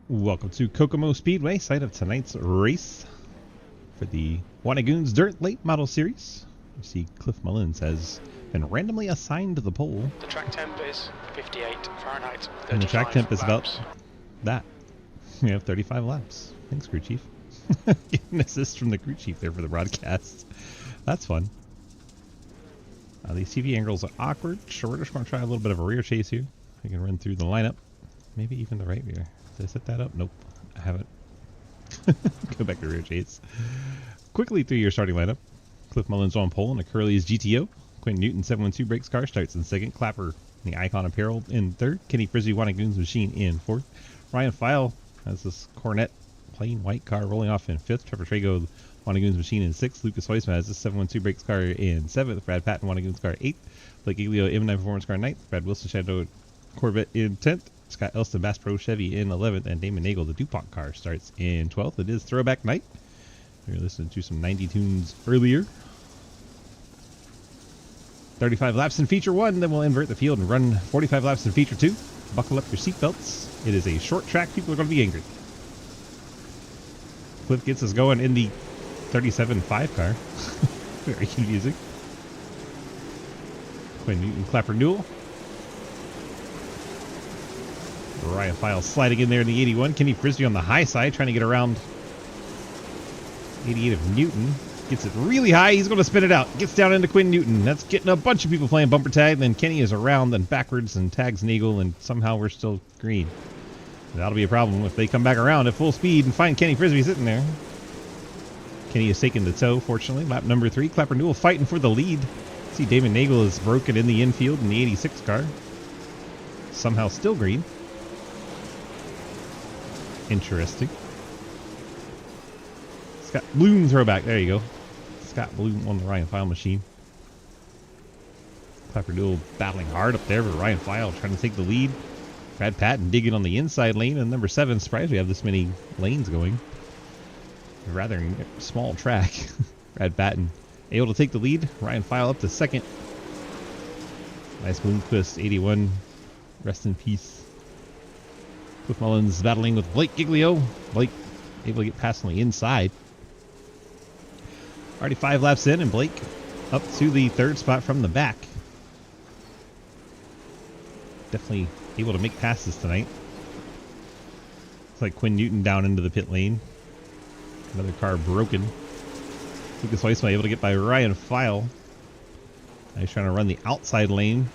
Welcome to Kokomo Speedway, site of tonight's race for the Goons Dirt Late Model Series. You see Cliff Mullins has been randomly assigned to the pole. The track temp is 58 Fahrenheit. And the track temp is laps. about that. We have 35 laps. Thanks, crew chief. Getting an assist from the crew chief there for the broadcast. That's fun. These TV angles are awkward, so we're just going to try a little bit of a rear chase here. We can run through the lineup. Maybe even the right rear. Did I set that up? Nope. I haven't. Go back to rear chase. Quickly through your starting lineup. Cliff Mullins on pole in a Curly's GTO. Quinn Newton 712 brakes car starts in second. Clapper, the Icon Apparel, in third. Kenny Frisbee, Goons Machine in fourth. Ryan File has this Cornet plain white car rolling off in fifth. Trevor Trago, Goons Machine in sixth. Lucas Heusman has this 712 brakes car in seventh. Brad Patton, Goons car eighth. Blake Giglio, M9 Performance car ninth. Brad Wilson, Shadow Corvette in 10th. Scott Elston, Bass Pro Chevy in 11th, and Damon Nagel, the DuPont car, starts in 12th. It is throwback night. We were listening to some 90 tunes earlier. 35 laps in feature 1, then we'll invert the field and run 45 laps in feature 2. Buckle up your seatbelts. It is a short track. People are going to be angry. Cliff gets us going in the 37.5 car. Very confusing. Quinn Newton, Clapper Newell. Ryan File sliding in there in the 81. Kenny Frisbee on the high side trying to get around 88 of Newton. Gets it really high. He's going to spin it out. Gets down into Quinn Newton. That's getting a bunch of people playing bumper tag. Then Kenny is around and backwards and tags Nagel, and somehow we're still green. That'll be a problem if they come back around at full speed and find Kenny Frisbee sitting there. Kenny is taking the tow, fortunately. Lap number 3. Clapper Newell fighting for the lead. See Damon Nagel is broken in the infield in the 86 car. Somehow still green. Interesting. Scott Bloom throwback. There you go. Scott Bloom on the Ryan File machine. Clapper Newell battling hard up there for Ryan File, trying to take the lead. Brad Patton digging on the inside lane, and number 7. Surprised we have this many lanes going. A rather small track. Brad Patton able to take the lead. Ryan File up to second. Nice Bloomquist 81. Rest in peace. Cliff Mullins battling with Blake Giglio. Blake able to get past on the inside. Already 5 laps in, and Blake up to the 3rd spot from the back. Definitely able to make passes tonight. Looks like Quinn Newton down into the pit lane. Another car broken. Lucas Heusman able to get by Ryan File. Now he's trying to run the outside lane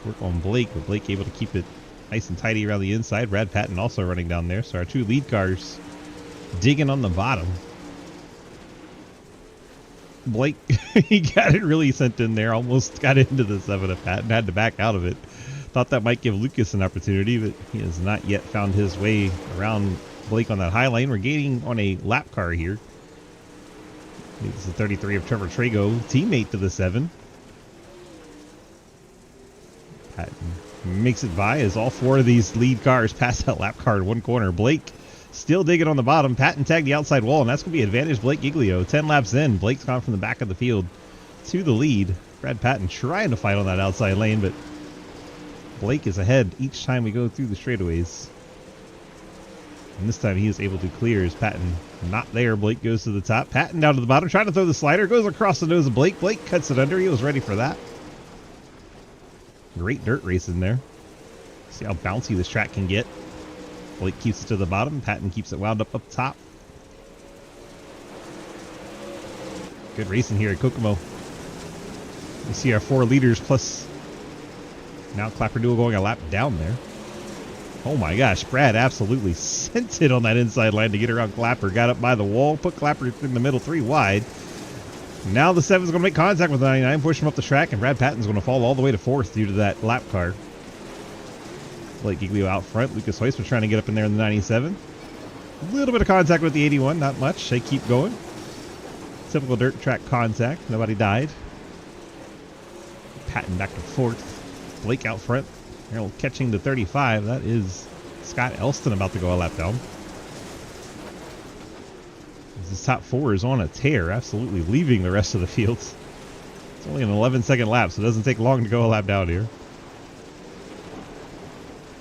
to work on Blake, but Blake able to keep it nice and tidy around the inside. Brad Patton also running down there. So our 2 lead cars digging on the bottom. Blake, he got it really sent in there. Almost got into the 7 of Patton. Had to back out of it. Thought that might give Lucas an opportunity, but he has not yet found his way around Blake on that high lane. We're gaining on a lap car here. This is the 33 of Trevor Trago, teammate to the 7. Patton makes it by as all 4 of these lead cars pass that lap car in one corner. Blake still digging on the bottom. Patton tagged the outside wall, and that's going to be advantage Blake Giglio. 10 laps in, Blake's gone from the back of the field to the lead. Brad Patton trying to fight on that outside lane, but Blake is ahead each time we go through the straightaways. And this time he is able to clear as Patton not there. Blake goes to the top. Patton down to the bottom, trying to throw the slider. Goes across the nose of Blake. Blake cuts it under. He was ready for that. Great dirt racing there. See how bouncy this track can get. Blake keeps it to the bottom. Patton keeps it wound up top. Good racing here at Kokomo. We see our 4 leaders plus now Clapper Newell going a lap down there. Oh my gosh, Brad absolutely sent it on that inside line to get around Clapper. Got up by the wall, put Clapper in the middle 3 wide. Now the 7's going to make contact with the 99, push him up the track, and Brad Patton's going to fall all the way to 4th due to that lap car. Blake Giglio out front. Lucas Heusman trying to get up in there in the 97. A little bit of contact with the 81, not much. They keep going. Typical dirt track contact. Nobody died. Patton back to 4th. Blake out front. Harold catching the 35. That is Scott Elston about to go a lap down. This top 4 is on a tear, absolutely leaving the rest of the field. It's only an 11-second lap, so it doesn't take long to go a lap down here.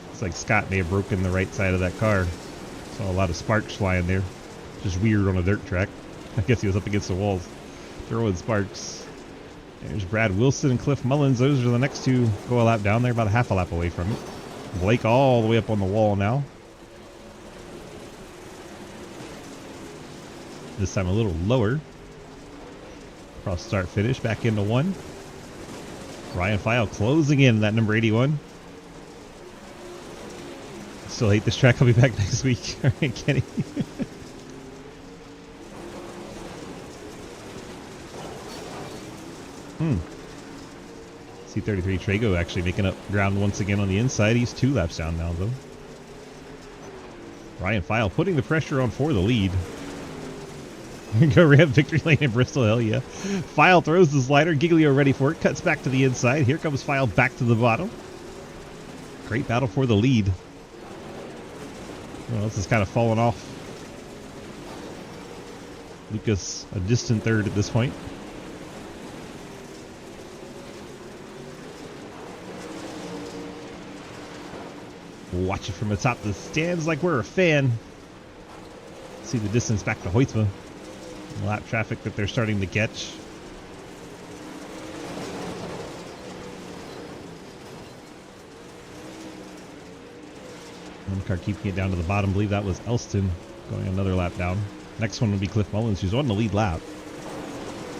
Looks like Scott may have broken the right side of that car. Saw a lot of sparks flying there. Just weird on a dirt track. I guess he was up against the walls throwing sparks. There's Brad Wilson and Cliff Mullins. Those are the next two. Go a lap down. They're about a half a lap away from it. Blake all the way up on the wall now. This time a little lower. Cross start finish. Back into one. Ryan File closing in that number 81. Still hate this track. I'll be back next week. All right, Kenny. C33 Trago actually making up ground once again on the inside. He's 2 laps down now, though. Ryan File putting the pressure on for the lead. Go ramp victory lane in Bristol, hell yeah. File throws the slider. Giglio ready for it. Cuts back to the inside. Here comes File back to the bottom. Great battle for the lead. Well, this is kind of falling off. Lucas a distant third at this point. Watch it from the top of the stands like we're a fan. See the distance back to Hoytma. Lap traffic that they're starting to catch. One car keeping it down to the bottom. I believe that was Elston going another lap down. Next one will be Cliff Mullins, who's on the lead lap.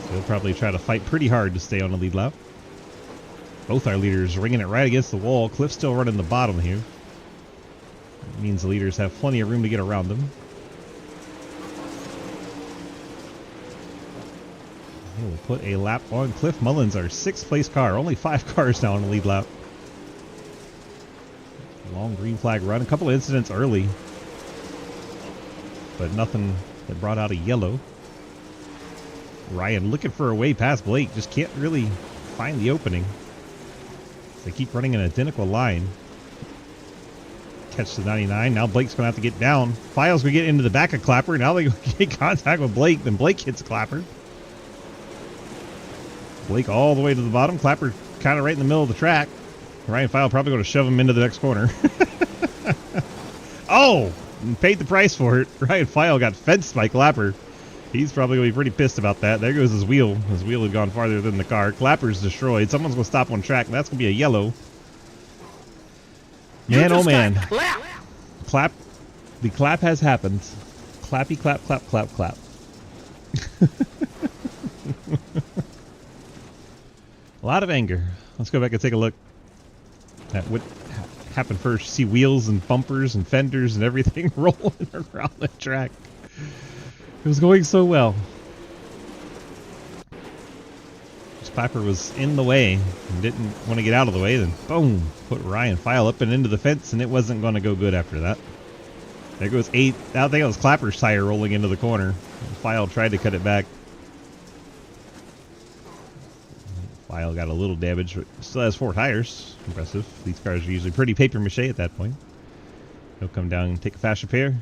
So he'll probably try to fight pretty hard to stay on the lead lap. Both our leaders ringing it right against the wall. Cliff's still running the bottom here. That means the leaders have plenty of room to get around them. We'll put a lap on Cliff Mullins, our 6th place car. Only 5 cars now on the lead lap. Long green flag run. A couple of incidents early, but nothing that brought out a yellow. Ryan looking for a way past Blake. Just can't really find the opening. They keep running an identical line. Catch the 99. Now Blake's going to have to get down. File's going to get into the back of Clapper. Now they get contact with Blake. Then Blake hits Clapper. Blake all the way to the bottom. Clapper kind of right in the middle of the track. Ryan File probably going to shove him into the next corner. Oh! Paid the price for it. Ryan File got fenced by Clapper. He's probably going to be pretty pissed about that. There goes his wheel. His wheel had gone farther than the car. Clapper's destroyed. Someone's going to stop on track. That's going to be a yellow. Man, oh man. Clap. The clap has happened. Clappy, clap, clap, clap, clap. A lot of anger. Let's go back and take a look at what happened first. See wheels and bumpers and fenders and everything rolling around the track. It was going so well. Clapper was in the way and didn't want to get out of the way. Then boom, put Ryan File up and into the fence, and it wasn't going to go good after that. There goes 8. I think it was Clapper's tire rolling into the corner. File tried to cut it back. File got a little damage, but still has 4 tires. Impressive. These cars are usually pretty paper mache at that point. He'll come down and take a fast repair.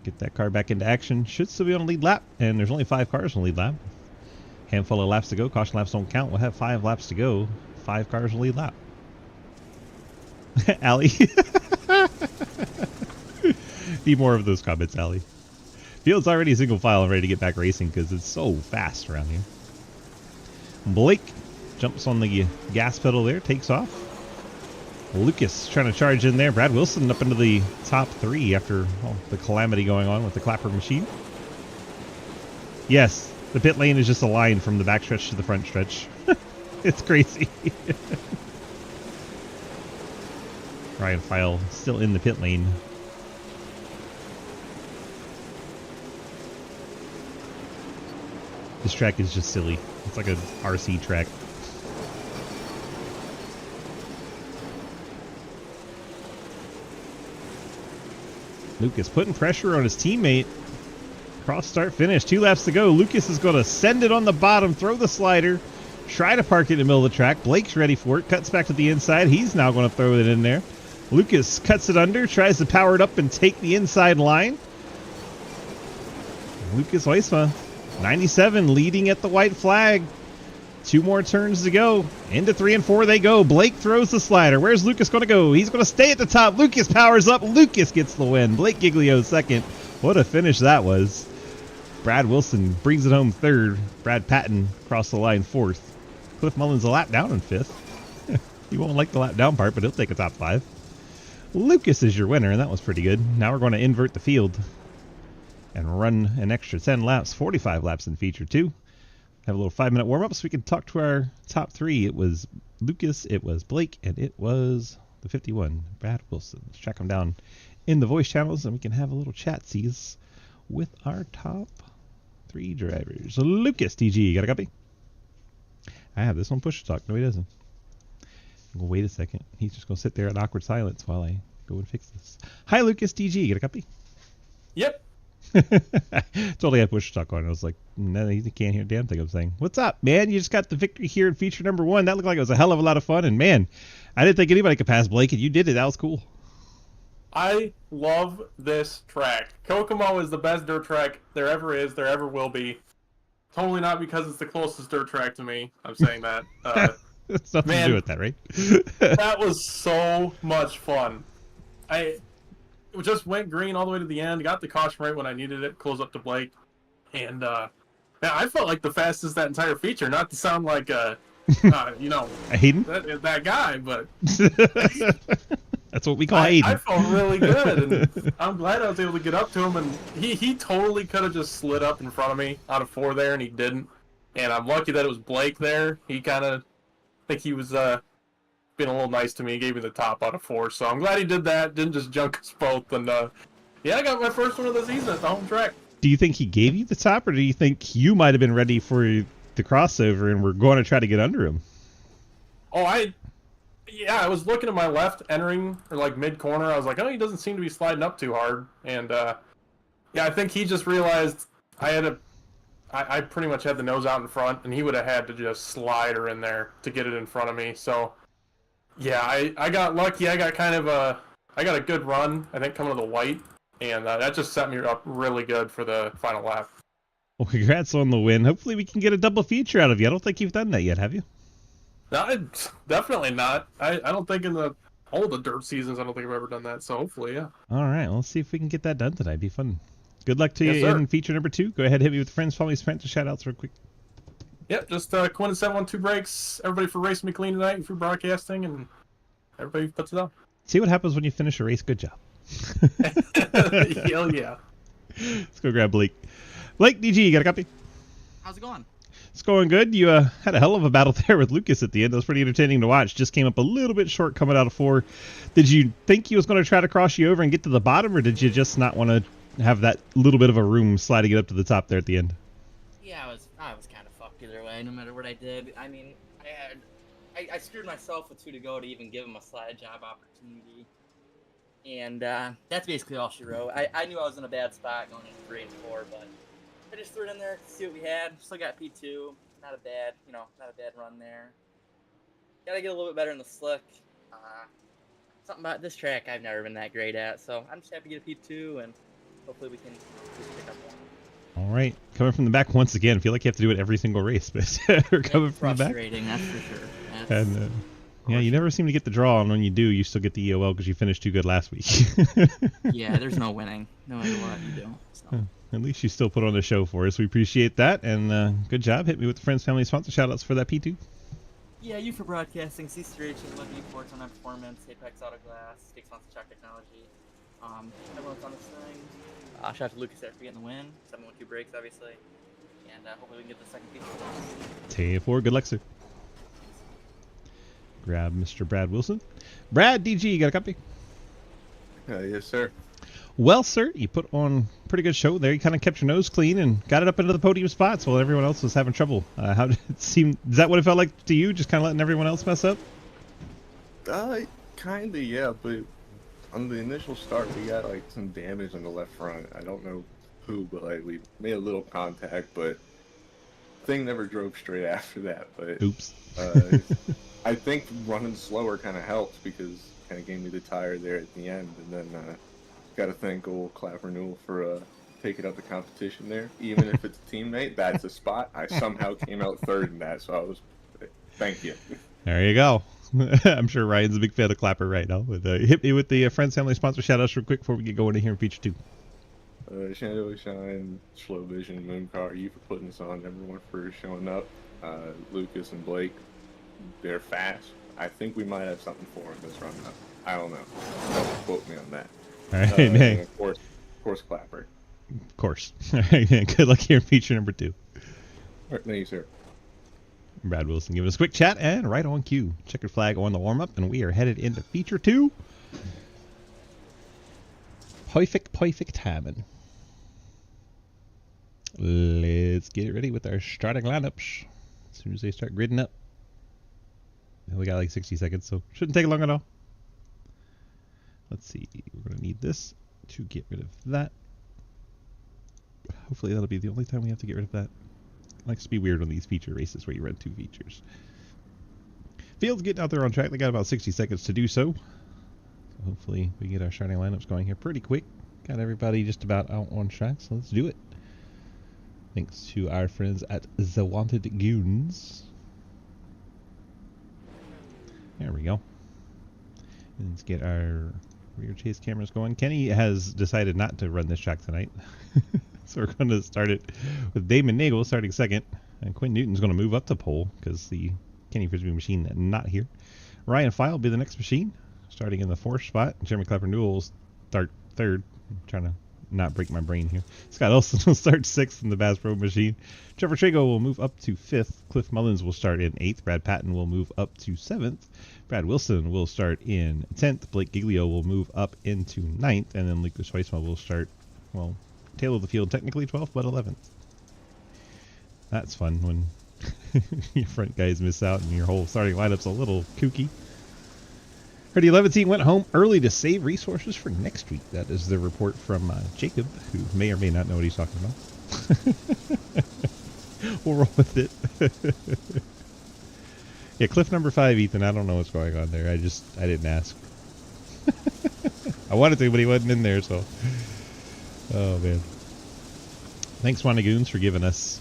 Get that car back into action. Should still be on the lead lap, and there's only 5 cars on the lead lap. Handful of laps to go. Caution laps don't count. We'll have 5 laps to go. 5 cars on the lead lap. Allie. Need more of those comments, Allie. Field's already single file and ready to get back racing because it's so fast around here. Blake jumps on the gas pedal there. Takes off. Lucas trying to charge in there. Brad Wilson up into the top 3 after the calamity going on with the Clapper machine. Yes, the pit lane is just a line from the back stretch to the front stretch. It's crazy. Ryan File still in the pit lane. This track is just silly. It's like an RC track. Lucas putting pressure on his teammate. Cross start finish. 2 laps to go. Lucas is going to send it on the bottom, throw the slider, try to park it in the middle of the track. Blake's ready for it. Cuts back to the inside. He's now going to throw it in there. Lucas cuts it under, tries to power it up and take the inside line. Lucas Oisma, 97, leading at the white flag. 2 more turns to go. Into 3 and 4 they go. Blake throws the slider. Where's Lucas going to go? He's going to stay at the top. Lucas powers up. Lucas gets the win. Blake Giglio second. What a finish that was. Brad Wilson brings it home third. Brad Patton across the line fourth. Cliff Mullins a lap down in fifth. He won't like the lap down part, but he'll take a top 5. Lucas is your winner, and that was pretty good. Now we're going to invert the field and run an extra 10 laps, 45 laps in feature 2. Have a little 5-minute warm-up so we can talk to our top 3. It was Lucas, it was Blake, and it was the 51, Brad Wilson. Let's track them down in the voice channels, and we can have a little chat-sees with our top 3 drivers. Lucas, DG, you got a copy? I have this on push to talk. No, he doesn't. Well, wait a second. He's just going to sit there in awkward silence while I go and fix this. Hi, Lucas, DG, you got a copy? Yep. Totally had push to talk on. I was like, no, he can't hear a damn thing I'm saying. What's up, man? You just got the victory here in feature number 1. That looked like it was a hell of a lot of fun, and man, I didn't think anybody could pass Blake, and you did it. That was cool. I love this track. Kokomo is the best dirt track there ever is, there ever will be. Totally not because it's the closest dirt track to me. I'm saying that. It's nothing to do with that, right? That was so much fun. I just went green all the way to the end, got the caution right when I needed it, close up to Blake, and man, I felt like the fastest that entire feature. Not to sound like you know, Hayden? that guy, but that's what we call Hayden. I felt really good, and I'm glad I was able to get up to him. And he totally could have just slid up in front of me out of 4 there, and he didn't. And I'm lucky that it was Blake there. He kind of, I think he was being a little nice to me. He gave me the top out of 4, so I'm glad he did that. Didn't just junk us both. And yeah, I got my first one of the season at the home track. Do you think he gave you the top, or do you think you might have been ready for the crossover and we're going to try to get under him? Oh, yeah, I was looking to my left, entering or like mid corner. I was like, oh, he doesn't seem to be sliding up too hard. And yeah, I think he just realized I pretty much had the nose out in front, and he would have had to just slide her in there to get it in front of me. So yeah, I got lucky. I got a good run, I think, coming to the white, and that just set me up really good for the final lap. Well, congrats on the win. Hopefully we can get a double feature out of you. I don't think you've done that yet, have you? No, definitely not. I don't think in all the dirt seasons, I don't think I've ever done that. So hopefully, yeah. All right, well, let's see if we can get that done tonight. It'd be fun. Good luck to you Yes, sir. in feature number 2. Go ahead, hit me with friends, families, friends, and shout-outs real quick. Yep, just Quinn and 712 breaks. Everybody for racing me clean tonight and for broadcasting, and everybody puts it on. See what happens when you finish a race. Good job. Hell yeah. Let's go grab Blake. Blake, DG, you got a copy? How's it going? It's going good. You had a hell of a battle there with Lucas at the end. That was pretty entertaining to watch. Just came up a little bit short coming out of 4. Did you think he was going to try to cross you over and get to the bottom, or did you just not want to have that little bit of a room sliding it up to the top there at the end? Yeah, I was kind of fucked either way, no matter what I did. I mean, I screwed myself with 2 to go to even give him a slide job opportunity. And that's basically all she wrote. I knew I was in a bad spot going into 3 and 4, but I just threw it in there to see what we had. Still got P2. Not a bad run there. Gotta get a little bit better in the slick. Something about this track I've never been that great at, so I'm just happy to get a P2, and hopefully we can pick up one. All right. Coming from the back once again. I feel like you have to do it every single race, but we're coming from the back. Frustrating, that's for sure. And yeah, you never seem to get the draw, and when you do, you still get the EOL because you finished too good last week. Yeah, there's no winning, no matter what you do. So. At least you still put on a show for us. We appreciate that, and good job. Hit me with the friends, family, sponsor shout-outs for that P2. Yeah, you for broadcasting, C3H, Looking Forts on Performance, Apex Auto Glass, Stakes on Chuck Technology. Everyone's on this thing. Shout out to Lucas there for getting the win. 712 breaks, obviously. And hopefully we can get the second piece. T4, good luck, sir. Grab Mr. Brad Wilson. Brad, DG, you got a copy? Yes, sir. Well, sir, you put on a pretty good show there. You kind of kept your nose clean and got it up into the podium spots while everyone else was having trouble. How did it seem? Is that what it felt like to you, just kind of letting everyone else mess up? Kind of, yeah, but on the initial start, we got, like, some damage on the left front. I don't know who, but, like, we made a little contact, but thing never drove straight after that. But Oops. I think running slower kind of helped because it kind of gave me the tire there at the end, and then got to thank old Clapper Newell for taking up the competition there. Even if it's a teammate, that's a spot. I somehow came out third in that, so I was. Thank you. There you go. I'm sure Ryan's a big fan of Clapper right now. But, hit me with the friends, family, sponsor shout-outs real quick before we get going in here in feature 2. Shadow Shine, Slow Vision, Moon Car, you for putting this on, everyone for showing up. Lucas and Blake, they're fast. I think we might have something for them this run up. I don't know. Don't quote me on that. All right, And hey, of course, Clapper. of course. All right, good luck here in feature number 2. All right, thank you, sir. Brad Wilson giving us a quick chat and right on cue. Checkered flag on the warm-up, and we are headed into feature 2. Perfect timing. Let's get it ready with our starting lineups. As soon as they start gridding up. We got like 60 seconds, so shouldn't take long at all. Let's see. We're going to need this to get rid of that. Hopefully that'll be the only time we have to get rid of that. It likes to be weird on these feature races where you run 2 features. Field's getting out there on track. They got about 60 seconds to do so. Hopefully we get our starting lineups going here pretty quick. Got everybody just about out on track, so let's do it. Thanks to our friends at The Wanted Goons. There we go. And let's get our rear chase cameras going. Kenny has decided not to run this track tonight. So we're going to start it with Damon Nagel starting second. And Quinn Newton's going to move up to pole because the Kenny Frisbee machine not here. Ryan File will be the next machine, starting in the 4th spot. Jeremy Clapper Newell will start 3rd. I'm trying to not break my brain here. Scott Elson will start 6th in the Bass Pro machine. Trevor Trago will move up to 5th. Cliff Mullins will start in 8th. Brad Patton will move up to 7th. Brad Wilson will start in 10th. Blake Giglio will move up into 9th. And then Lucas Weissma will start, well, tail of the field, technically 12th, but 11th. That's fun when your front guys miss out and your whole starting lineup's a little kooky. The 11th team went home early to save resources for next week. That is the report from Jacob, who may or may not know what he's talking about. We'll roll with it. Yeah, cliff number 5, Ethan. I don't know what's going on there. I didn't ask. I wanted to, but he wasn't in there, so. Oh, man. Thanks, Goons, for giving us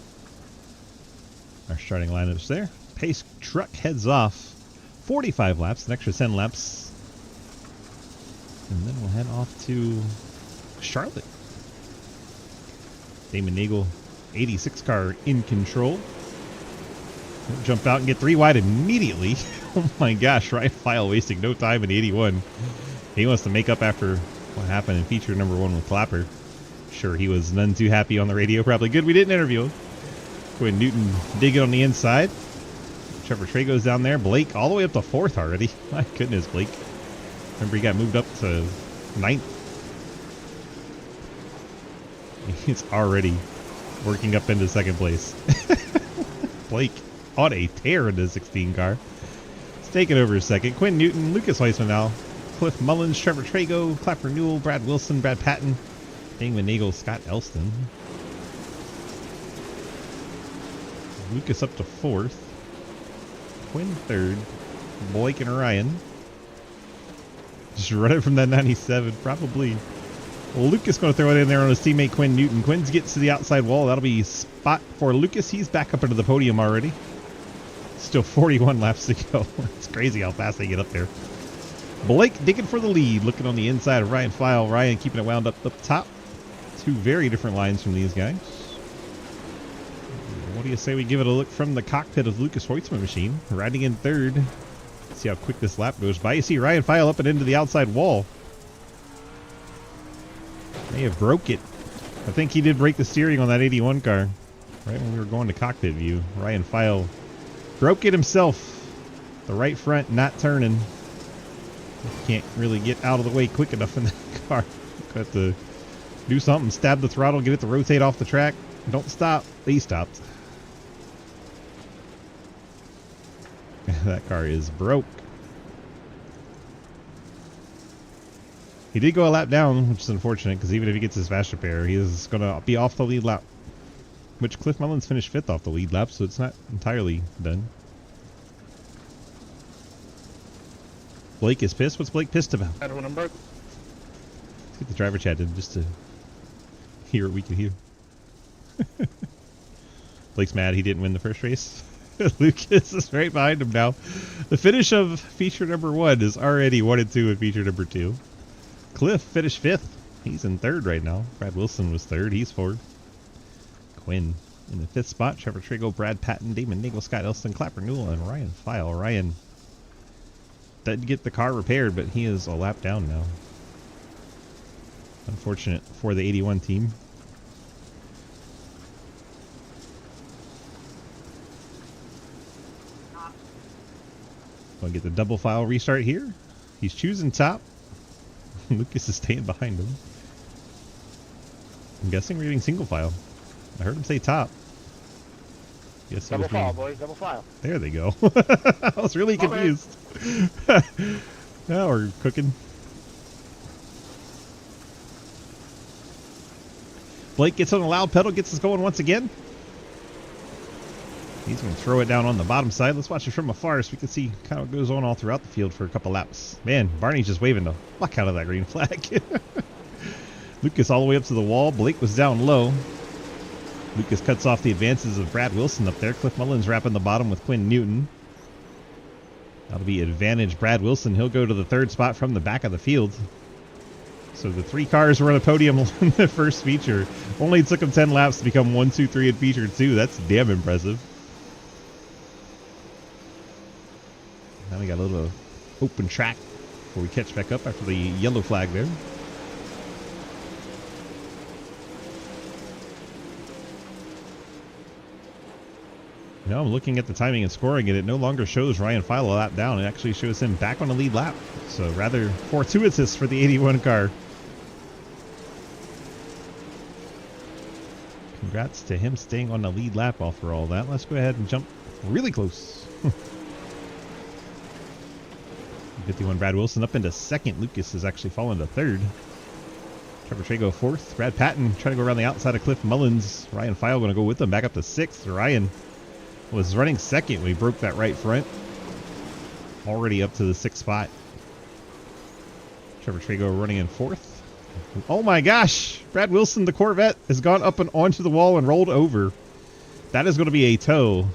our starting lineups there. Pace truck heads off 45 laps, an extra 10 laps. And then we'll head off to Charlotte. Damon Nagel, 86 car in control. He'll jump out and get 3 wide immediately. Oh my gosh, Ryan File wasting no time in 81. He wants to make up after what happened in feature number 1 with Clapper. Sure, he was none too happy on the radio. Probably good we didn't interview him. Quinn Newton digging on the inside. Trevor Trago's down there. Blake all the way up to 4th already. My goodness, Blake. Remember he got moved up to 9th. He's already working up into 2nd place. Blake on a tear in the 16 car. It's taking over 2nd. Quinn Newton, Lucas Weissman now. Cliff Mullins, Trevor Trago, Clapper Newell, Brad Wilson, Brad Patton, Damon Nagel, Scott Elston. Lucas up to 4th. Quinn 3rd. Blake and Ryan. Just running from that 97, probably. Well, Lucas going to throw it in there on his teammate Quinn Newton. Quinn's gets to the outside wall. That'll be spot for Lucas. He's back up into the podium already. Still 41 laps to go. It's crazy how fast they get up there. Blake digging for the lead, looking on the inside of Ryan File. Ryan keeping it wound up top. 2 very different lines from these guys. What do you say we give it a look from the cockpit of Lucas Hoytzman machine, riding in 3rd. See how quick this lap goes by. You see Ryan File up and into the outside wall. May have broke it. I think he did break the steering on that 81 car. Right when we were going to cockpit view. Ryan File broke it himself. The right front not turning. Can't really get out of the way quick enough in that car. Got to do something. Stab the throttle. Get it to rotate off the track. Don't stop. He stopped. That car is broke. He did go a lap down, which is unfortunate because even if he gets his fast repair, he is going to be off the lead lap. Which Cliff Mullins finished 5th off the lead lap, so it's not entirely done. Blake is pissed. What's Blake pissed about? I don't know. Let's get the driver chat in just to hear what we can hear. Blake's mad he didn't win the first race. Lucas is right behind him now. The finish of feature number 1 is already 1 and 2 in feature number 2. Cliff finished 5th. He's in third right now. Brad Wilson was third. He's fourth. Quinn in the fifth spot. Trevor Trago, Brad Patton, Damon Nagel, Scott Elston, Clapper Newell, and Ryan File. Ryan did get the car repaired, but he is a lap down now. Unfortunate for the 81 team. We'll get the double file restart here. He's choosing top. Lucas is staying behind him. I'm guessing we're getting single file. I heard him say top. Yes, double file, boys, double file. There they go. I was really confused. Now we're cooking. Blake gets on the loud pedal, gets us going once again. He's going to throw it down on the bottom side. Let's watch it from afar so we can see kind of what goes on all throughout the field for a couple laps. Man, Barney's just waving the fuck out of that green flag. Lucas all the way up to the wall. Blake was down low. Lucas cuts off the advances of Brad Wilson up there. Cliff Mullins wrapping the bottom with Quinn Newton. That'll be advantage Brad Wilson. He'll go to the third spot from the back of the field. So the 3 cars were on a podium in the first feature. Only took them 10 laps to become 1, 2, 3 in feature 2. That's damn impressive. Now we got a little open track before we catch back up after the yellow flag there. Now I'm looking at the timing and scoring, and it no longer shows Ryan File a lap down. It actually shows him back on the lead lap. So rather fortuitous for the 81 car. Congrats to him staying on the lead lap after all that. Let's go ahead and jump really close. 51 Brad Wilson up into second. Lucas has actually fallen to third. Trevor Trago fourth. Brad Patton trying to go around the outside of Cliff Mullins. Ryan File going to go with them back up to sixth. Ryan was running second when he broke that right front. Already up to the sixth spot. Trevor Trago running in fourth. Oh my gosh! Brad Wilson, the Corvette, has gone up and onto the wall and rolled over. That is going to be a tow.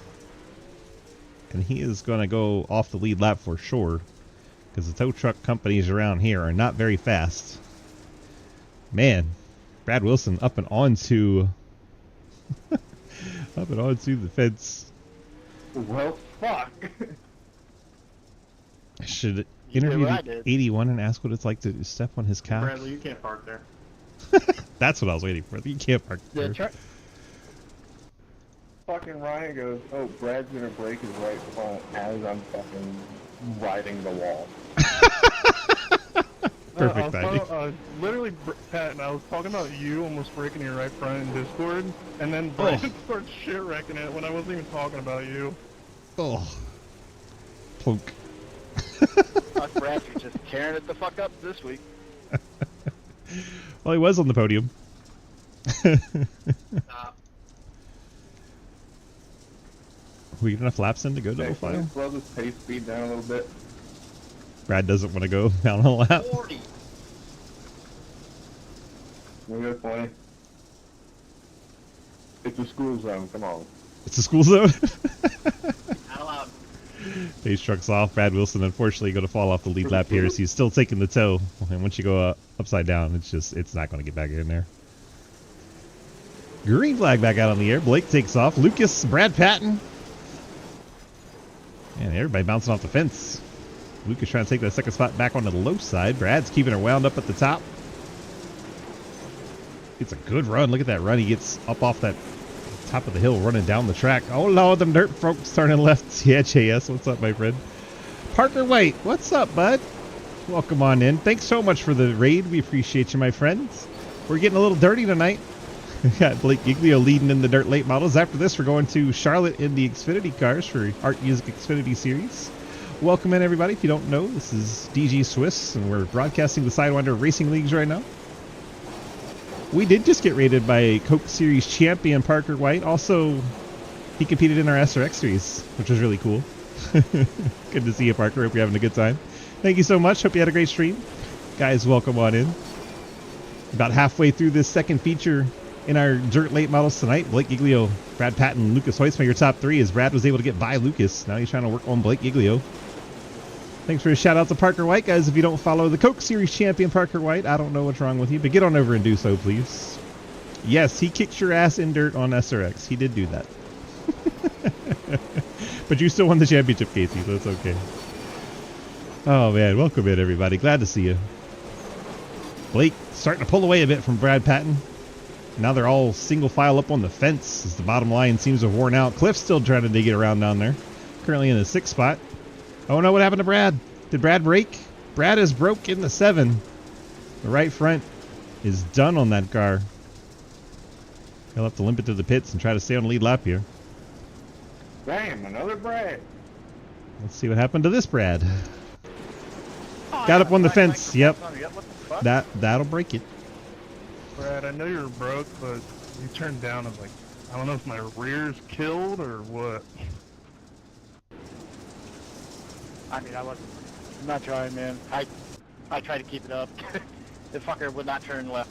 And he is going to go off the lead lap for sure. Because the tow truck companies around here are not very fast. Man, Brad Wilson up and onto up and onto the fence. Well, fuck. I should interview the 81 and ask what it's like to step on his calf. Bradley, you can't park there. That's what I was waiting for. You can't park there. Fucking Ryan goes, oh, Brad's gonna break his right front as I'm fucking riding the wall. Perfect timing. Literally, Pat, I was talking about you almost breaking your right front in Discord, and then Brian starts shit wrecking it when I wasn't even talking about you. Oh. Plunk. Us Brats are just tearing it the fuck up this week. Well, he was on the podium. We get enough laps in to go double file? Slow this pace speed down a little bit. Brad doesn't want to go down a lap. 40. We'll go 20. It's a school zone, come on. It's a school zone. Not allowed. Pace truck's off. Brad Wilson, unfortunately, going to fall off the lead lap here. So he's still taking the tow. And once you go upside down, it's not going to get back in there. Green flag back out on the air. Blake takes off. Lucas, Brad Patton. Man, everybody bouncing off the fence. Lucas trying to take that second spot back onto the low side. Brad's keeping her wound up at the top. It's a good run. Look at that run. He gets up off that top of the hill running down the track. Oh, Lord, them dirt folks turning left. Yeah, JS, what's up, my friend? Parker White, what's up, bud? Welcome on in. Thanks so much for the raid. We appreciate you, my friends. We're getting a little dirty tonight. We got Blake Giglio leading in the dirt late models. After this, we're going to Charlotte in the Xfinity cars for Art Music Xfinity Series. Welcome in, everybody. If you don't know, this is DG Swiss, and we're broadcasting the Sidewinder Racing Leagues right now. We did just get rated by a Coke Series champion, Parker White. Also, he competed in our SRX Series, which was really cool. Good to see you, Parker. Hope you're having a good time. Thank you so much. Hope you had a great stream. Guys, welcome on in. About halfway through this second feature in our dirt late models tonight. Blake Giglio, Brad Patton, Lucas Hoytsma, your top three, as Brad was able to get by Lucas. Now he's trying to work on Blake Giglio. Thanks for a shout out to Parker White, guys. If you don't follow the Coke Series champion Parker White, I don't know what's wrong with you, but get on over and do so, please. Yes, he kicked your ass in dirt on SRX. He did do that. But you still won the championship, Casey, so it's okay. Oh, man. Welcome in, everybody. Glad to see you. Blake starting to pull away a bit from Brad Patton. Now they're all single file up on the fence as the bottom line seems to have worn out. Cliff's still trying to dig it around down there. Currently in the 6th spot. Oh, no. What happened to Brad? Did Brad break? Brad is broke in the 7. The right front is done on that car. He'll have to limp it to the pits and try to stay on the lead lap here. Damn, another Brad. Let's see what happened to this Brad. Got up on the fence. Yep. What the fuck? That'll break it. Brad, I know you're broke, but you turned down. I'm like, I don't know if my rear's killed or what. I mean, I'm not trying, man. I try to keep it up. The fucker would not turn left.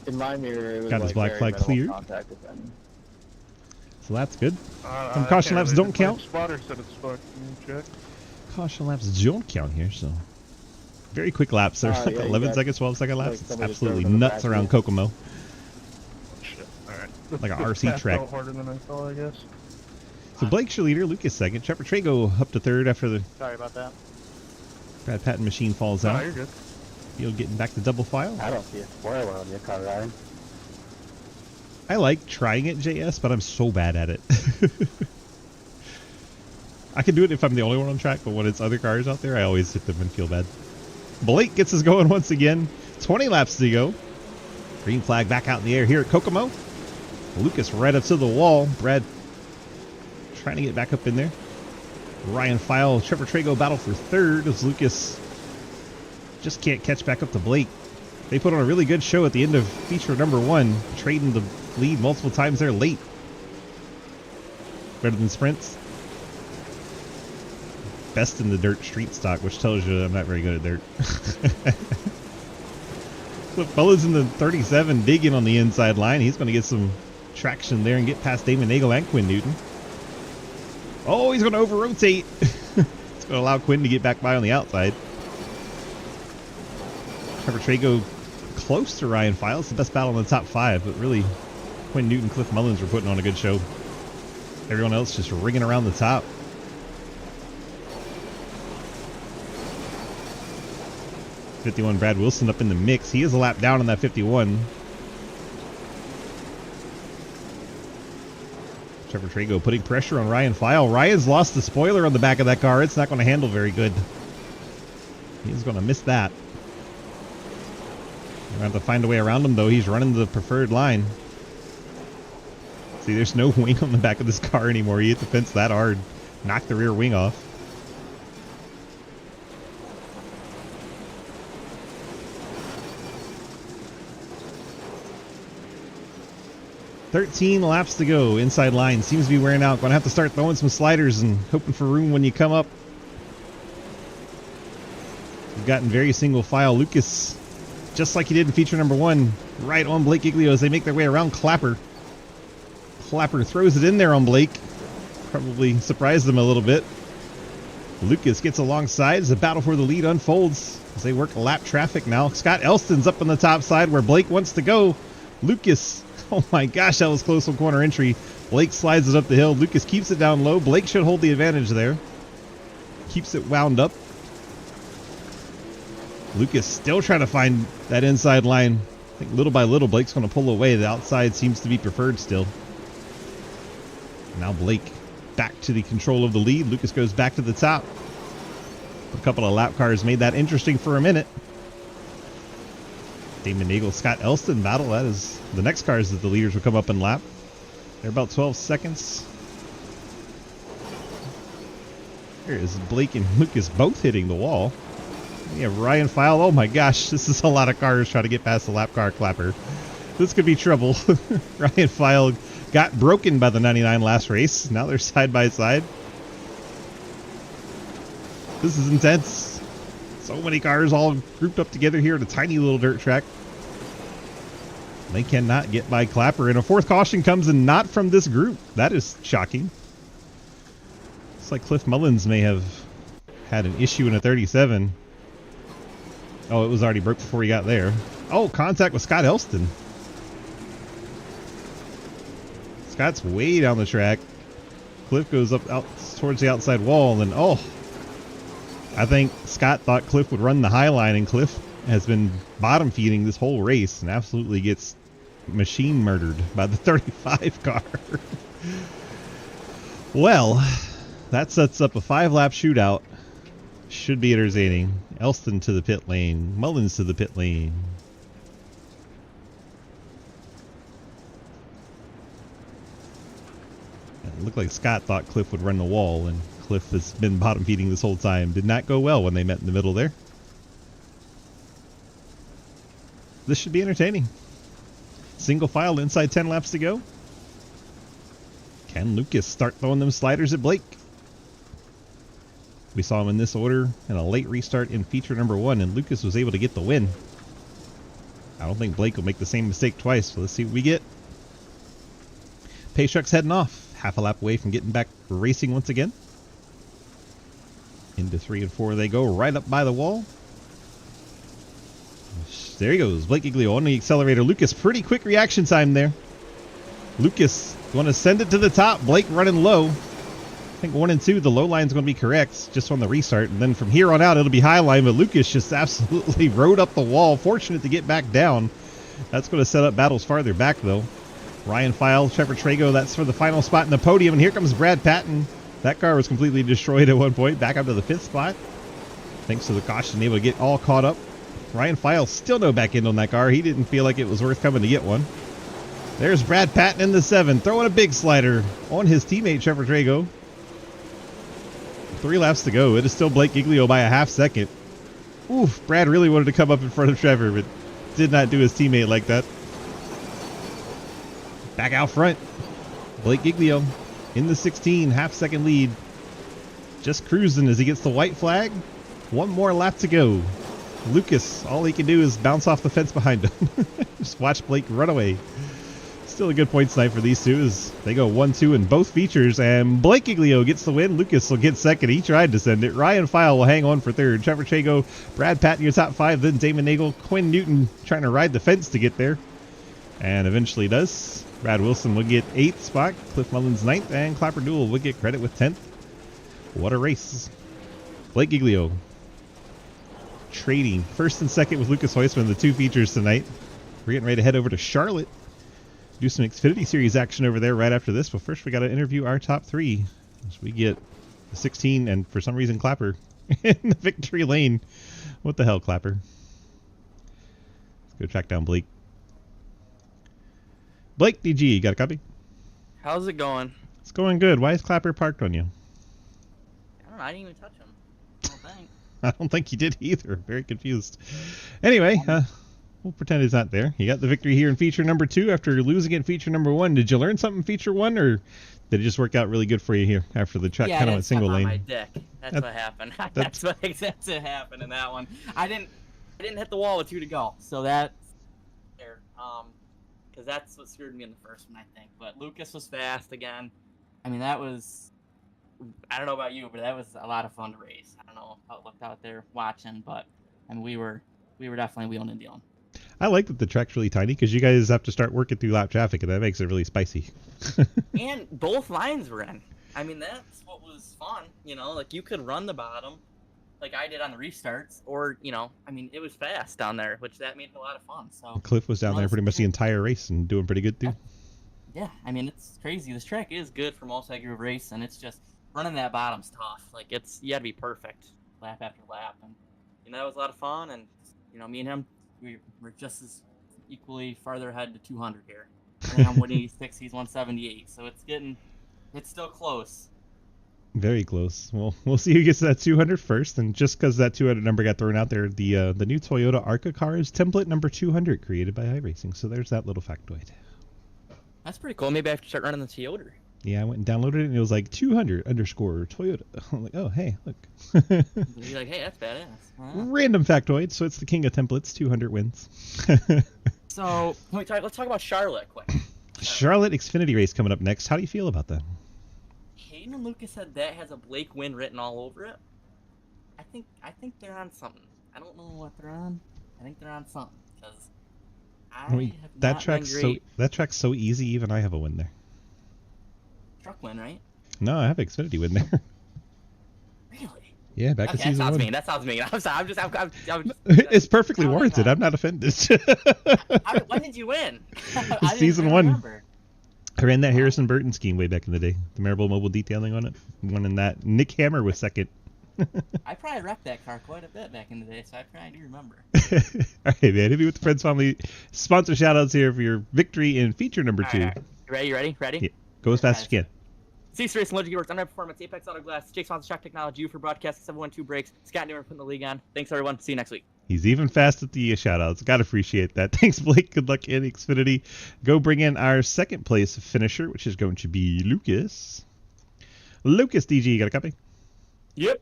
In my mirror, it was Got his like black very flag minimal cleared. contact, if any. So that's good. I caution can't laps read don't it. My count? Spotter said it's fucked. Can you check? Caution laps don't count here, so very quick laps. They're like yeah, 11 got- seconds, 12-second laps. like It's somebody just absolutely drove in the nuts back around here. Kokomo. Shit. Alright. Like a This RC path track. felt harder than I thought, I guess. So Blake's your leader, Lucas second. Trevor Trago up to third after the Sorry about that. Brad Patton machine falls No, out. you're good. Field getting back to double file. I don't see a spoiler on your car, Ryan. I like trying it, JS, but I'm so bad at it. I can do it if I'm the only one on track, but when it's other cars out there, I always hit them and feel bad. Blake gets us going once again. 20 laps to go. Green flag back out in the air here at Kokomo. Lucas right up to the wall. Brad trying to get back up in there. Ryan File, Trevor Trago battle for third as Lucas just can't catch back up to Blake. They put on a really good show at the end of feature number 1, trading the lead multiple times there late. Better than sprints. Best in the dirt street stock, which tells you I'm not very good at dirt. Cliff Mullins in the 37 digging on the inside line. He's going to get some traction there and get past Damon Nagel and Quinn Newton. Oh, he's going to over-rotate. It's going to allow Quinn to get back by on the outside. Trevor Trago close to Ryan File. It's the best battle in the top 5, but really Quinn Newton, Cliff Mullins were putting on a good show. Everyone else just ringing around the top. .51 Brad Wilson up in the mix. He is a lap down on that 51. Trevor Trago putting pressure on Ryan File. Ryan's lost the spoiler on the back of that car. It's not going to handle very good. He's going to miss that. We're going to have to find a way around him, though. He's running the preferred line. See, there's no wing on the back of this car anymore. He hit the fence that hard. Knocked the rear wing off. .13 laps to go. Inside line seems to be wearing out. Going to have to start throwing some sliders and hoping for room when you come up. We've gotten very single file. Lucas, just like he did in feature number 1, right on Blake Giglio as they make their way around Clapper. Clapper throws it in there on Blake. Probably surprised them a little bit. Lucas gets alongside as the battle for the lead unfolds as they work lap traffic now. Scott Elston's up on the top side where Blake wants to go. Lucas, oh my gosh, that was close on corner entry. Blake slides it up the hill. Lucas keeps it down low. Blake should hold the advantage there. Keeps it wound up. Lucas still trying to find that inside line. I think little by little Blake's going to pull away. The outside seems to be preferred still. Now Blake back to the control of the lead. Lucas goes back to the top. A couple of lap cars made that interesting for a minute. Damon Nagel, Scott Elston battle. That is the next cars that the leaders will come up and lap. They're about 12 seconds. Here is Blake and Lucas both hitting the wall. We have Ryan File. Oh my gosh, this is a lot of cars trying to get past the lap car Clapper. This could be trouble. Ryan File got broken by the 99 last race. Now they're side by side. This is intense. So many cars all grouped up together here at a tiny little dirt track. They cannot get by Clapper. And a fourth caution comes and not from this group. That is shocking. Looks like Cliff Mullins may have had an issue in a 37. Oh, it was already broke before he got there. Oh, contact with Scott Elston. Scott's way down the track. Cliff goes up out towards the outside wall, and then, oh, I think Scott thought Cliff would run the high line, and Cliff has been bottom feeding this whole race and absolutely gets machine murdered by the 35 car. Well, that sets up a 5-lap shootout. Should be entertaining. Elston to the pit lane. Mullins to the pit lane. It looked like Scott thought Cliff would run the wall, and Cliff has been bottom feeding this whole time. Did not go well when they met in the middle there. This should be entertaining. Single file inside 10 laps to go. Can Lucas start throwing them sliders at Blake? We saw him in this order and a late restart in feature number 1, and Lucas was able to get the win. I don't think Blake will make the same mistake twice, so let's see what we get. Pace truck's heading off, half a lap away from getting back racing once again. Into 3 and 4 they go, right up by the wall. There he goes, Blake Giglio on the accelerator. Lucas, pretty quick reaction time there. Lucas going to send it to the top. Blake running low. I think 1 and 2, the low line's going to be correct just on the restart. And then from here on out, it'll be high line. But Lucas just absolutely rode up the wall. Fortunate to get back down. That's going to set up battles farther back, though. Ryan File, Trevor Trago, that's for the final spot in the podium. And here comes Brad Patton. That car was completely destroyed at one point. Back up to the 5th spot. Thanks to the caution, able to get all caught up. Ryan File still no back end on that car. He didn't feel like it was worth coming to get one. There's Brad Patton in the 7, throwing a big slider on his teammate Trevor Trago. 3 laps to go. It is still Blake Giglio by a half second. Oof, Brad really wanted to come up in front of Trevor, but did not do his teammate like that. Back out front. Blake Giglio in the 16, half-second lead. Just cruising as he gets the white flag. 1 more lap to go. Lucas, all he can do is bounce off the fence behind him. Just watch Blake run away. Still a good points night for these two as they go 1-2 in both features, and Blake Giglio gets the win. Lucas will get second. He tried to send it. Ryan File will hang on for third. Trevor Trago, Brad Patton, your top 5. Then Damon Nagel, Quinn Newton trying to ride the fence to get there, and eventually does. Brad Wilson will get 8th spot. Cliff Mullins 9th, and Clapper Newell will get credit with 10th. What a race. Blake Giglio trading 1st and 2nd with Lucas Heusman, the 2 features tonight. We're getting ready to head over to Charlotte. Do some Xfinity Series action over there right after this, but first we got to interview our top 3 as we get the 16 and for some reason Clapper in the victory lane. What the hell, Clapper? Let's go track down Blake. Blake DG, you got a copy? How's it going? It's going good. Why is Clapper parked on you? I don't know. I didn't even touch him. I don't think. I don't think you did either. Very confused. Anyway, we'll pretend he's not there. You got the victory here in feature number 2 after losing in feature number 1. Did you learn something in feature 1, or did it just work out really good for you here after the track kind of went single lane? My dick. That's what happened. That's what exactly happened in that one. I didn't hit the wall with 2 to go, so that's there. Because that's what screwed me in the first one, I think. But Lucas was fast again. I mean, that was. I don't know about you, but that was a lot of fun to race. I don't know how it looked out there watching, but I mean, we were definitely wheeling and dealing. I like that the track's really tiny because you guys have to start working through lap traffic, and that makes it really spicy. And both lines were in. I mean, that's what was fun. You know, like you could run the bottom, like I did on the restarts, or I mean, it was fast down there, which that made it a lot of fun. So Cliff was down there pretty much the entire race and doing pretty good too. Yeah, I mean, it's crazy. This track is good for multi-groove race, and it's just running that bottom's tough. Like you got to be perfect lap after lap, and that was a lot of fun. And me and him, we were just as equally farther ahead to 200 here. And I'm 186, he's 178, so it's still close. Very close. Well, we'll see who gets that 200 first, and just because that 200 number got thrown out there, the new Toyota Arca car is template number 200, created by iRacing. So there's that little factoid. That's pretty cool. Maybe I have to start running the Toyota. Yeah, I went and downloaded it, and it was like 200 _ Toyota. I'm like, oh, hey, look. You're like, hey, that's badass. Random factoid, so it's the king of templates, 200 wins. So, let's talk about Charlotte quick. Charlotte Xfinity race coming up next. How do you feel about that? Hayden and Lucas said that has a Blake win written all over it. think they're on something. I don't know what they're on. I think they're on something because I mean, have that not been track's great. that track's so easy. Even I have a win there. Truck win, right? No, I have Xfinity win there. Really? Yeah, back in Okay, that season sounds 1. mean. That sounds mean. I'm sorry. I'm just It's perfectly I like warranted. that. I'm not offended. When did you win? I Season didn't 1. remember. I ran that Oh. Harrison Burton scheme way back in the day. The Marable Mobile detailing on it. One in that. Nick Hammer was second. I probably wrecked that car quite a bit back in the day, so I probably do remember. All right, man. Hit me with the Friends Family sponsor shoutouts here for your victory in feature number 2. All right. You ready? Ready? Yeah. Go as fast as you can. CC Racing, Logic Works, Under Performance, Apex Auto Glass, Jake Swanson, Shock Technology, you for broadcasting 712 breaks, Scott Newman putting the league on. Thanks, everyone. See you next week. He's even fast at the shoutouts. Gotta appreciate that. Thanks, Blake. Good luck in Xfinity. Go bring in our second place finisher, which is going to be Lucas. Lucas DG, you got a copy? Yep.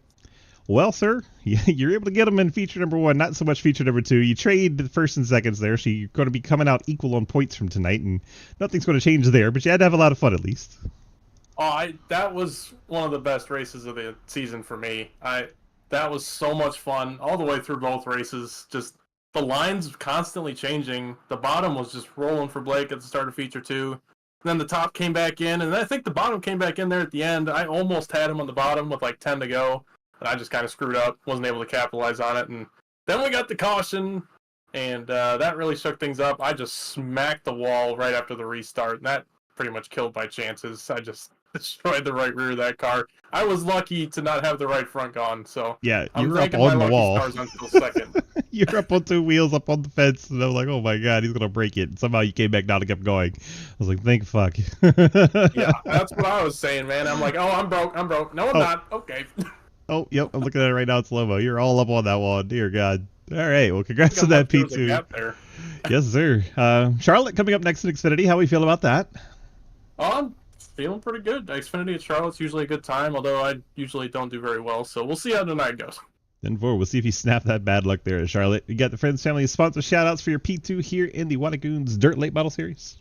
Well, sir, you're able to get him in feature number 1, not so much feature number 2. You trade the first and seconds there, so you're going to be coming out equal on points from tonight, and nothing's going to change there, but you had to have a lot of fun at least. Oh, that was one of the best races of the season for me. That was so much fun all the way through both races. Just the lines constantly changing. The bottom was just rolling for Blake at the start of feature 2. Then the top came back in, and I think the bottom came back in there at the end. I almost had him on the bottom with like 10 to go, and I just kind of screwed up. Wasn't able to capitalize on it, and then we got the caution, and that really shook things up. I just smacked the wall right after the restart, and that pretty much killed my chances. I just destroyed the right rear of that car. I was lucky to not have the right front gone, so Yeah, I'm you're up thanking my on the lucky wall. stars until second. You're up on 2 wheels, up on the fence, and I'm like, oh my god, he's going to break it. And somehow you came back down and kept going. I was like, thank fuck. Yeah, that's what I was saying, man. I'm like, oh, I'm broke. No, I'm not. Okay. Oh, yep, I'm looking at it right now. It's slow-mo. You're all up on that wall. Dear God. All right, well, congrats on that, There was a P2. gap there. Yes, sir. Charlotte coming up next in Xfinity. How we feel about that? Oh, I'm feeling pretty good. Xfinity at Charlotte's usually a good time, although I usually don't do very well, so we'll see how tonight goes. Then 4, we'll see if you snap that bad luck there at Charlotte. You got the Friends Family sponsor shout-outs for your P2 here in the Goons Dirt Late Model Series.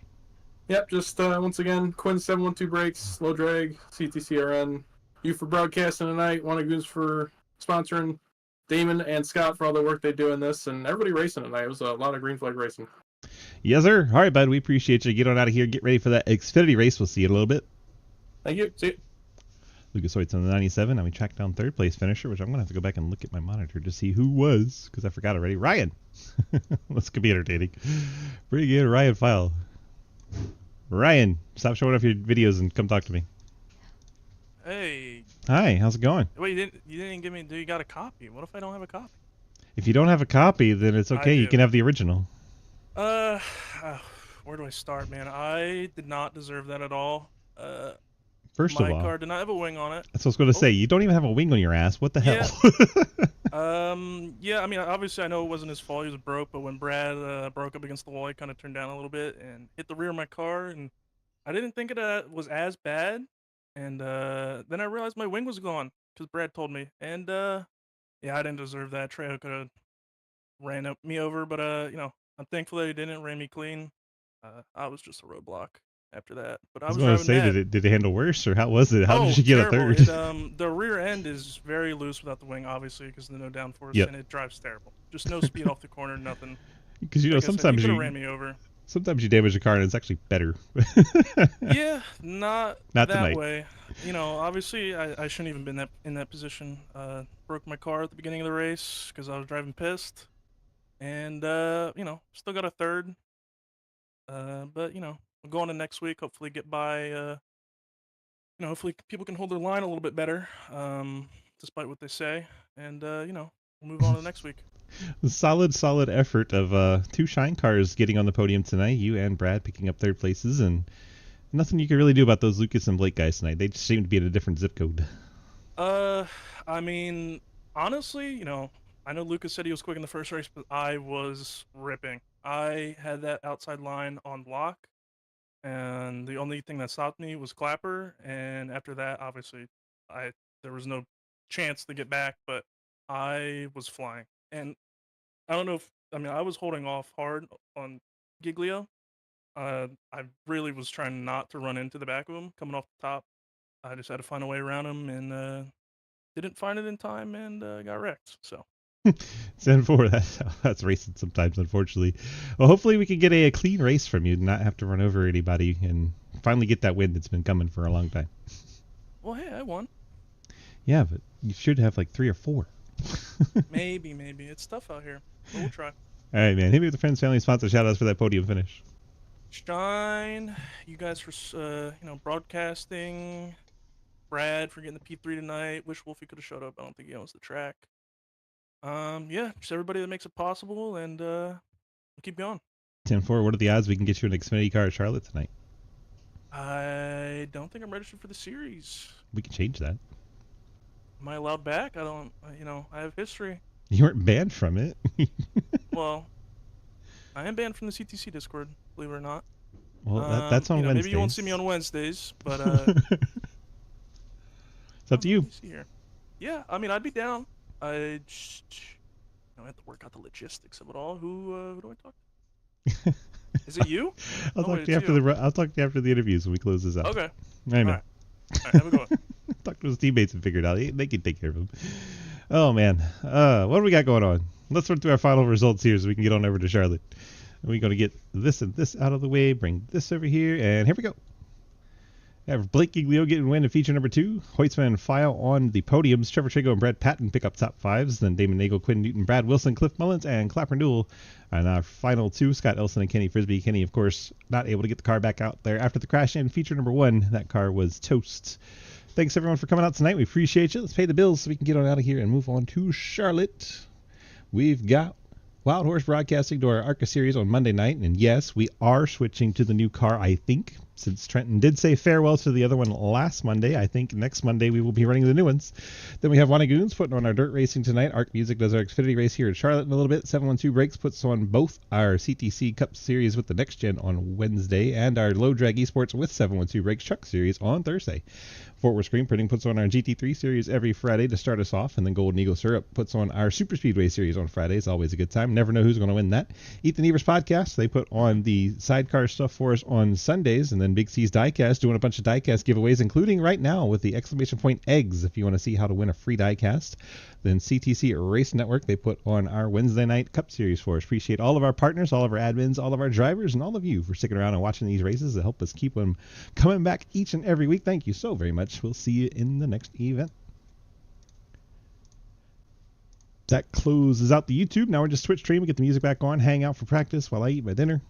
Yep, just once again, Quinn 712 Brakes, Low Drag, CTCRN, you for broadcasting tonight, Goons for sponsoring, Damon and Scott for all the work they do in this, and everybody racing tonight. It was a lot of green flag racing. Yes, sir. All right, bud. We appreciate you. Get on out of here. Get ready for that Xfinity race. We'll see you in a little bit. Thank you. See you. Lucas Hoyt's on the 97. Now we tracked down third place finisher, which I'm going to have to go back and look at my monitor to see who was, because I forgot already. Ryan. This could be entertaining. Bring in Ryan File. Ryan, stop showing off your videos and come talk to me. Hey, Hi, how's it going? wait, you didn't give me. Do you got a copy? What if I don't have a copy? If you don't have a copy, then it's okay. You do. can have the original. Uh, where do I start, man? I did not deserve that at all. First of My all, car did not have a wing on it. that's what I was going to say. You don't even have a wing on your ass. What the Yeah. hell? Yeah, I mean, obviously I know it wasn't his fault. He was broke, but when Brad broke up against the wall, he kind of turned down a little bit and hit the rear of my car, and I didn't think it was as bad. And then I realized my wing was gone because Brad told me. And yeah, I didn't deserve that. Trejo could have ran me over, but I'm thankful that he didn't ran me clean. I was just a roadblock after that. But I I was was going to driving say, that. did it handle worse, or how was it? How Oh, did you get terrible. a third? The rear end is very loose without the wing, obviously, because of the no downforce, Yep. and it drives terrible. Just no speed off the corner, nothing. Because Like I said, sometimes he could you have ran me over. sometimes you damage a car and it's actually better. Yeah, not Not that tonight. way. Obviously, I shouldn't even been in that position. Broke my car at the beginning of the race because I was driving pissed, and still got a third. But we'll go on to next week. Hopefully, get by. Hopefully people can hold their line a little bit better, despite what they say, and we'll move on to the next week. Solid effort of 2 Shine cars getting on the podium tonight. You and Brad picking up third places, and nothing you can really do about those Lucas and Blake guys tonight. They just seem to be in a different zip code. I mean, honestly, I know Lucas said he was quick in the first race, but I was ripping. I had that outside line on lock, and the only thing that stopped me was Clapper, and after that, obviously, there was no chance to get back, but I was flying. And I don't know I was holding off hard on Giglio. I really was trying not to run into the back of him coming off the top. I just had to find a way around him and didn't find it in time and got wrecked. So 10-4. That's racing sometimes, unfortunately. Well, hopefully we can get a clean race from you and not have to run over anybody and finally get that win that's been coming for a long time. well, hey, I won. Yeah, but you should have like 3 or 4. Maybe it's tough out here, but we'll try. All right, man. Hit me with the friends, family, sponsor shout outs for that podium finish. Shine, you guys for broadcasting. Brad for getting the P3 tonight. Wish Wolfie could have showed up. I don't think he owns the track. Yeah, just everybody that makes it possible, and we'll keep going. 10-4. What are the odds we can get you an Xfinity car at Charlotte tonight? I don't think I'm registered for the series. We can change that. Am I allowed back? I don't. I have history. You weren't banned from it. Well, I am banned from the CTC Discord, believe it or not. Well, that's on Wednesdays. Maybe you won't see me on Wednesdays, but it's up to you. let me see here. Yeah, I mean, I'd be down. I just, have to work out the logistics of it all. Who do I talk to? Is it you? I'll talk to you after the interviews when we close this out. Okay. I know. All right, have a good one. Talk to his teammates and figure it out. They can take care of him. Oh man, what do we got going on? Let's run through our final results here so we can get on over to Charlotte. We're going to get this and this out of the way, bring this over here, and here we go. We have Blake Giglio getting win in feature number 2. Hoytsman and File on the podiums. Trevor Trigo and Brad Patton pick up top 5s. Then Damon Nagel, Quinn Newton, Brad Wilson, Cliff Mullins, and Clapper Newell. And our final 2, Scott Elson and Kenny Frisbee. Kenny, of course, not able to get the car back out there after the crash in feature number 1. That car was toast. Thanks, everyone, for coming out tonight. We appreciate you. Let's pay the bills so we can get on out of here and move on to Charlotte. We've got Wild Horse Broadcasting to our ARCA series on Monday night. And yes, we are switching to the new car, I think. Since Trenton did say farewell to the other one last Monday, I think next Monday we will be running the new ones. Then we have Goons putting on our dirt racing tonight. Arc Music does our Xfinity race here in Charlotte in a little bit. 712 Brakes puts on both our CTC Cup series with the Next Gen on Wednesday and our Low Drag Esports with 712 Brakes Truck series on Thursday. Fort Worth Screen Printing puts on our GT3 series every Friday to start us off, and then Golden Eagle Syrup puts on our Super Speedway series on Fridays. Always a good time. Never know who's going to win that. Ethan Evers Podcast, they put on the sidecar stuff for us on Sundays, and then Big C's Diecast doing a bunch of diecast giveaways, including right now with the exclamation point eggs if you want to see how to win a free diecast. Then CTC Race Network, they put on our Wednesday night Cup series for us. Appreciate all of our partners, all of our admins, all of our drivers, and all of you for sticking around and watching these races to help us keep them coming back each and every week. Thank you so very much. We'll see you in the next event. That closes out the YouTube. Now we're just Twitch stream. We get the music back on, hang out for practice while I eat my dinner.